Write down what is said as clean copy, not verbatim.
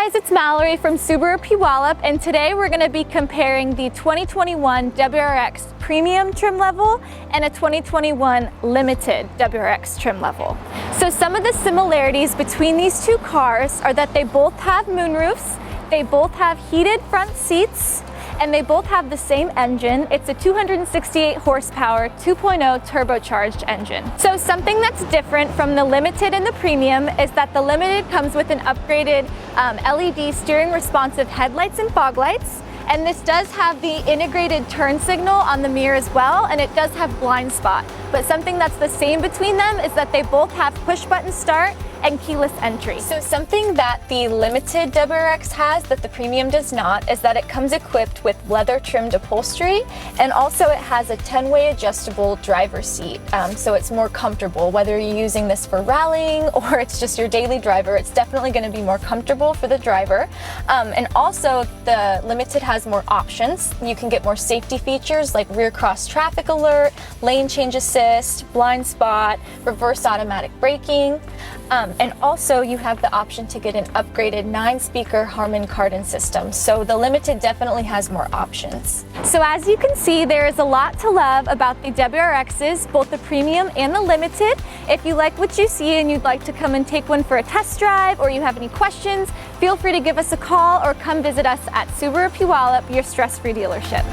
guys, it's Mallory from Subaru Puyallup, and today we're going to be comparing the 2021 WRX Premium trim level and a 2021 Limited WRX trim level. So some of the similarities between these two cars are that they both have moonroofs, they both have heated front seats, and they both have the same engine. It's a 268 horsepower 2.0 turbocharged engine. So something that's different from the Limited and the Premium is that the Limited comes with an upgraded LED steering responsive headlights and fog lights. And this does have the integrated turn signal on the mirror as well, and it does have blind spot. But something that's the same between them is that they both have push button start and keyless entry. So something that the Limited WRX has that the Premium does not is that it comes equipped with leather trimmed upholstery, and also it has a 10-way adjustable driver's seat. So it's more comfortable. Whether you're using this for rallying or it's just your daily driver, it's definitely going to be more comfortable for the driver. And also the Limited has more options. You can get more safety features like rear cross traffic alert, lane change assist, blind spot, reverse automatic braking. And also you have the option to get an upgraded 9-speaker Harman Kardon system. So the Limited definitely has more options. So as you can see, there is a lot to love about the WRXs, both the Premium and the Limited. If you like what you see and you'd like to come and take one for a test drive, or you have any questions, feel free to give us a call or come visit us at Subaru Puyallup, your stress-free dealership.